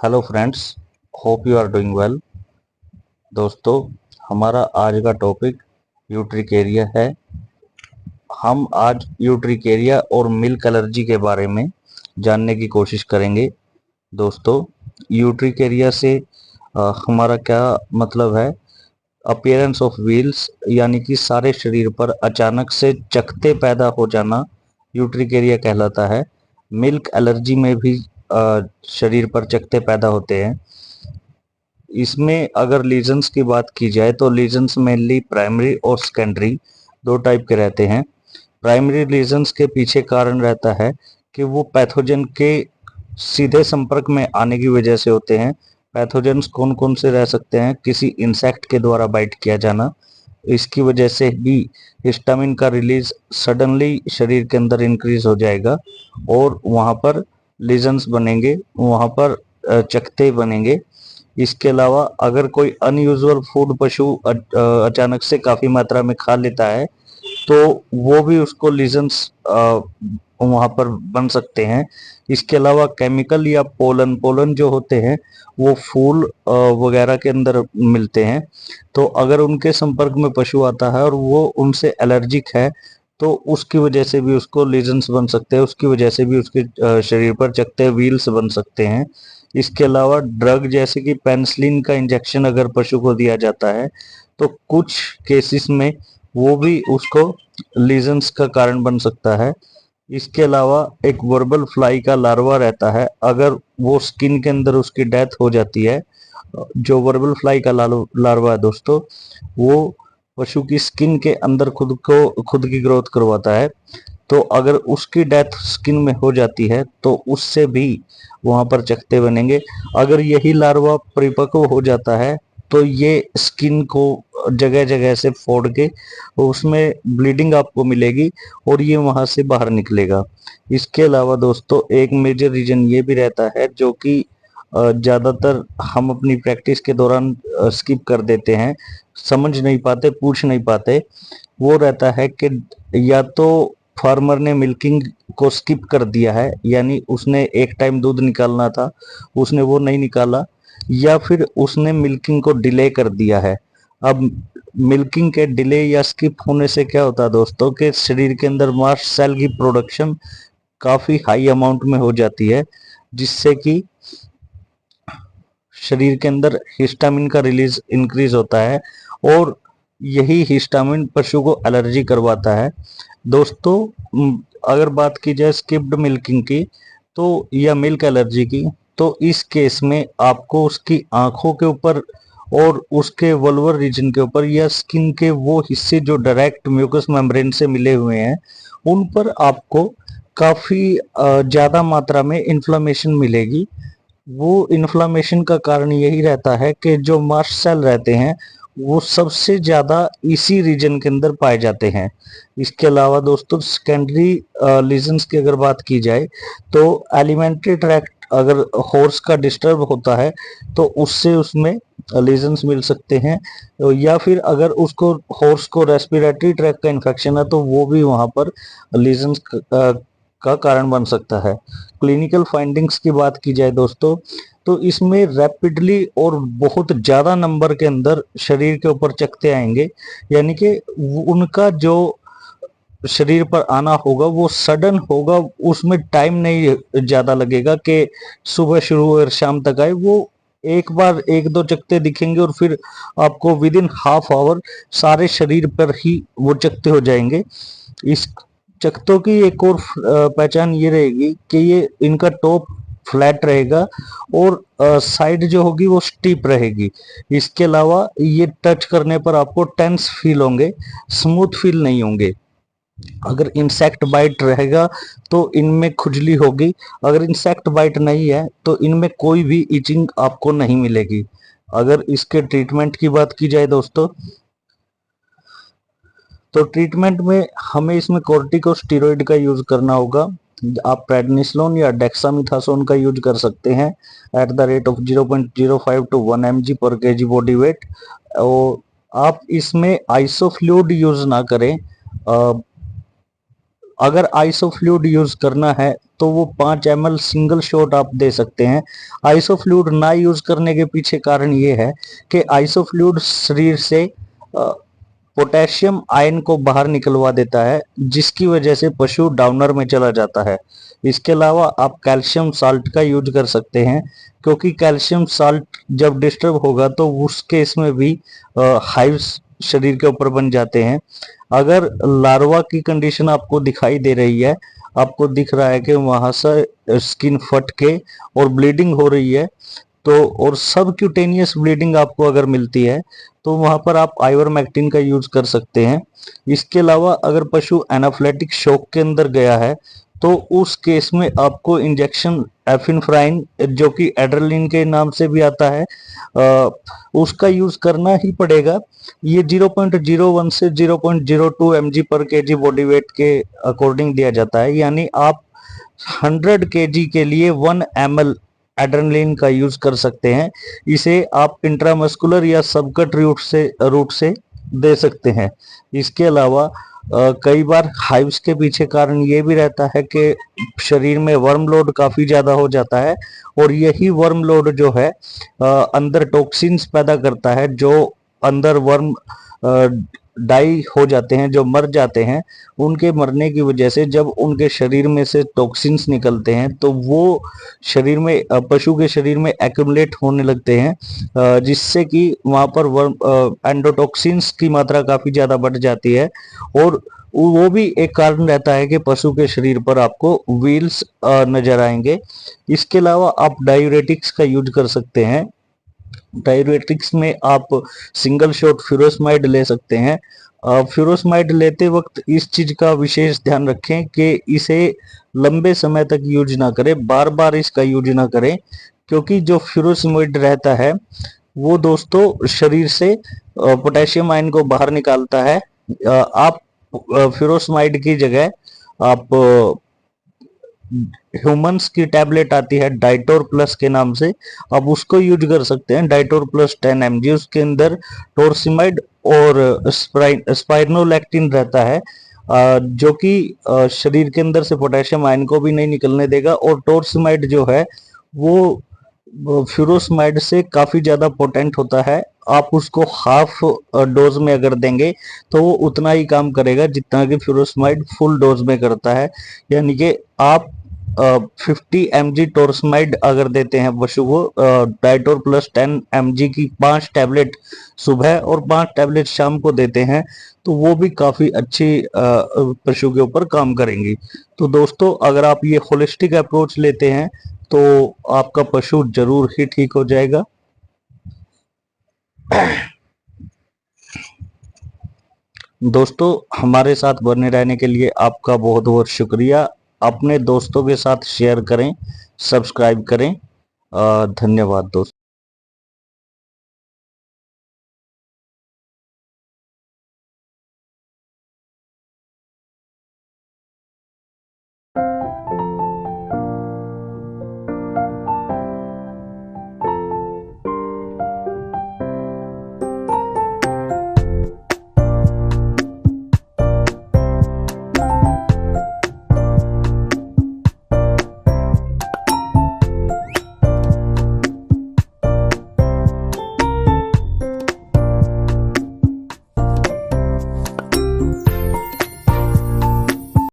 Hello friends, hope you are doing well. दोस्तों, हमारा आज का टॉपिक यूट्रिकेरिया है। हम आज यूट्रिकेरिया और मिल्क एलर्जी के बारे में जानने की कोशिश करेंगे। दोस्तों, यूट्रिकेरिया से हमारा क्या मतलब है? अपीयरेंस ऑफ व्हील्स, यानी कि सारे शरीर पर अचानक से चकत्ते पैदा हो जाना यूट्रिकेरिया कहलाता है। मिल्क एलर्जी में भी शरीर पर चकत्ते पैदा होते हैं। इसमें अगर लीजन्स की बात की जाए तो लीजन्स मेनली प्राइमरी और सेकेंडरी दो टाइप के रहते हैं। प्राइमरी लीजन्स के पीछे कारण रहता है कि वो पैथोजन के सीधे संपर्क में आने की वजह से होते हैं। पैथोजन्स कौन कौन से रह सकते हैं? किसी इंसेक्ट के द्वारा बाइट किया जाना, इसकी वजह से भी हिस्टामिन का रिलीज सडनली शरीर के अंदर इंक्रीज हो जाएगा और वहाँ पर लीजन्स बनेंगे, वहाँ पर चकत्ते बनेंगे। इसके अलावा अगर कोई अनयूजुअल फूड पशु अचानक से काफी मात्रा में खा लेता है तो वो भी उसको लीजन्स वहां पर बन सकते हैं। इसके अलावा केमिकल या पोलन पोलन जो होते हैं वो फूल वगैरह के अंदर मिलते हैं, तो अगर उनके संपर्क में पशु आता है और वो उनसे एलर्जिक है तो उसकी वजह से भी उसको लीजन्स बन सकते हैं, उसकी वजह से भी उसके शरीर पर चकत्ते व्हील्स बन सकते हैं। इसके अलावा ड्रग जैसे कि पेनिसिलिन का इंजेक्शन अगर पशु को दिया जाता है तो कुछ केसेस में वो भी उसको लीजन्स का कारण बन सकता है। इसके अलावा एक वर्बल फ्लाई का लार्वा रहता है, अगर वो स्किन के अंदर उसकी डेथ हो जाती है। जो वर्बल फ्लाई का लार्वा है दोस्तों, वो पशु की स्किन के अंदर खुद की ग्रोथ करवाता है, तो अगर उसकी डेथ स्किन में हो जाती है तो उससे भी वहां पर चकत्ते बनेंगे। अगर यही लार्वा परिपक्व हो जाता है तो ये स्किन को जगह जगह से फोड़ के उसमें ब्लीडिंग आपको मिलेगी और ये वहां से बाहर निकलेगा। इसके अलावा दोस्तों एक मेजर रीजन ये भी रहता है जो कि ज्यादातर हम अपनी प्रैक्टिस के दौरान स्किप कर देते हैं, समझ नहीं पाते, पूछ नहीं पाते। वो रहता है कि या तो फार्मर ने मिल्किंग को स्किप कर दिया है, यानी उसने एक टाइम दूध निकालना था उसने वो नहीं निकाला, या फिर उसने मिल्किंग को डिले कर दिया है। अब मिल्किंग के डिले या स्किप होने से क्या होता है दोस्तों कि शरीर के अंदर मास्ट सेल की प्रोडक्शन काफी हाई अमाउंट में हो जाती है, जिससे कि शरीर के अंदर हिस्टामिन का रिलीज इंक्रीज होता है और यही हिस्टामिन पशु को एलर्जी करवाता है। दोस्तों, अगर बात की जाए स्किप्ड मिल्किंग की तो या मिल्क एलर्जी की, तो इस केस में आपको उसकी आंखों के ऊपर और उसके वल्वर रीजन के ऊपर या स्किन के वो हिस्से जो डायरेक्ट म्यूकस मेम्ब्रेन से मिले हुए हैं उन पर आपको काफी ज्यादा मात्रा में इन्फ्लामेशन मिलेगी। वो इन्फ्लामेशन का कारण यही रहता है कि जो मास्ट सेल रहते हैं वो सबसे ज्यादा इसी रीजन के अंदर पाए जाते हैं। इसके अलावा दोस्तों सेकेंडरी लीजन्स की अगर बात की जाए तो एलिमेंट्री ट्रैक्ट अगर हॉर्स का डिस्टर्ब होता है तो उससे उसमें लीजन्स मिल सकते हैं, या फिर अगर उसको हॉर्स को रेस्पिरेटरी ट्रैक्ट का इन्फेक्शन है तो वो भी वहां पर लीजन्स का कारण बन सकता है। क्लिनिकल फाइंडिंग्स की बात की जाए दोस्तों तो इसमें रैपिडली और बहुत ज्यादा नंबर के अंदर शरीर के ऊपर चकत्ते आएंगे, यानी कि उनका जो शरीर पर आना होगा वो सडन होगा, उसमें टाइम नहीं ज्यादा लगेगा कि सुबह शुरू और शाम तक आए। वो एक बार एक दो चकत्ते दिखेंगे और फिर आपको विद इन हाफ आवर सारे शरीर पर ही वो चकत्ते हो जाएंगे। इस चकत्तों की एक और पहचान ये रहेगी कि ये इनका टॉप फ्लैट रहेगा और साइड जो होगी वो स्टीप रहेगी। इसके अलावा ये टच करने पर आपको टेंस फील होंगे, स्मूथ फील नहीं होंगे। अगर इंसेक्ट बाइट रहेगा तो इनमें खुजली होगी, अगर इंसेक्ट बाइट नहीं है तो इनमें कोई भी इचिंग आपको नहीं मिलेगी। अगर इसके ट्रीटमेंट की बात की जाए दोस्तों तो ट्रीटमेंट में हमें इसमें कॉर्टिकोस्टेरॉइड का यूज करना होगा। आप प्रेडनिसोलोन या डेक्सामेथासोन का यूज कर सकते हैं at the rate of 0.05 to 1 mg पर केजी बॉडी वेट। और आप इसमें आइसोफ्लूइड यूज ना करें, अगर आइसोफ्लूइड यूज करना है तो वो 5 ml सिंगल शॉट आप दे सकते हैं। आइसोफ्लूइड ना यूज करने के पीछे कारण ये है कि आइसोफ्लूइड शरीर से पोटेशियम आयन को बाहर निकलवा देता है, जिसकी वजह से पशु डाउनर में चला जाता है। इसके अलावा आप कैल्शियम साल्ट का यूज कर सकते हैं, क्योंकि कैल्शियम साल्ट जब डिस्टर्ब होगा तो उस केस में भी हाइव्स शरीर के ऊपर बन जाते हैं। अगर लार्वा की कंडीशन आपको दिखाई दे रही है, आपको दिख रहा है कि वहां से स्किन फट के और ब्लीडिंग हो रही है, तो और सब क्यूटेनियस ब्लीडिंग आपको अगर मिलती है तो वहां पर आप आइवरमेक्टिन का यूज कर सकते हैं। इसके अलावा अगर पशु एनाफ्लेटिक शॉक के अंदर गया है तो उस केस में आपको इंजेक्शन एफिनफ्राइन, जो कि एड्रेलिन के नाम से भी आता है, उसका यूज करना ही पड़ेगा। ये 0.01 से 0.02 mg पर केजी बॉडी वेट के अकॉर्डिंग दिया जाता है, यानी आप 100 केजी के लिए 1 ml एड्रेनलिन का यूज कर सकते हैं। इसे आप इंट्रामस्कुलर या सबकट रूट से दे सकते हैं। इसके अलावा कई बार हाइव्स के पीछे कारण ये भी रहता है कि शरीर में वर्म लोड काफी ज्यादा हो जाता है, और यही वर्म लोड जो है अंदर टॉक्सिन्स पैदा करता है, जो अंदर वर्म डाई हो जाते हैं, जो मर जाते हैं। उनके मरने की वजह से जब उनके शरीर में से टॉक्सिन्स निकलते हैं तो वो शरीर में पशु के शरीर में एक्यूमुलेट होने लगते हैं, जिससे कि वहां पर वर्म एंडोटॉक्सिन्स की मात्रा काफी ज्यादा बढ़ जाती है, और वो भी एक कारण रहता है कि पशु के शरीर पर आपको व्हील्स नजर आएंगे। इसके अलावा आप डायूरेटिक्स का यूज कर सकते हैं। डायूरेटिक्स में आप सिंगल शॉट फ्यूरोसमाइड ले सकते हैं। फ्यूरोसमाइड लेते वक्त इस चीज का विशेष ध्यान रखें कि इसे लंबे समय तक यूज ना करें, बार बार इसका यूज ना करें, क्योंकि जो फ्यूरोसमाइड रहता है वो दोस्तों शरीर से पोटेशियम आयन को बाहर निकालता है। आप फ्यूरोसमाइड की जगह आप ह्यूमंस की टैबलेट आती है डाइटोर प्लस के नाम से, आप उसको यूज कर सकते हैं। डाइटोर प्लस 10 mg, उसके अंदर टोरसिमाइड और स्पाइरोलैक्टिन रहता है, जो कि शरीर के अंदर से पोटेशियम आयन को भी नहीं निकलने देगा। और टोरसिमाइड जो है वो फ्यूरोसमाइड से काफी ज्यादा पोटेंट होता है। आप उसको हाफ डोज में अगर देंगे तो वो उतना ही काम करेगा जितना कि फ्यूरोसमाइड फुल डोज में करता है। यानी कि आप 50 mg टोरसमाइड अगर देते हैं पशु को, डाइटोर प्लस 10 mg की 5 टैबलेट सुबह और 5 टैबलेट शाम को देते हैं, तो वो भी काफी अच्छी पशु के ऊपर काम करेंगी। तो दोस्तों, अगर आप ये होलिस्टिक अप्रोच लेते हैं तो आपका पशु जरूर ही ठीक हो जाएगा। दोस्तों, हमारे साथ बने रहने के लिए आपका बहुत बहुत शुक्रिया। अपने दोस्तों के साथ शेयर करें, सब्सक्राइब करें। धन्यवाद दोस्तों।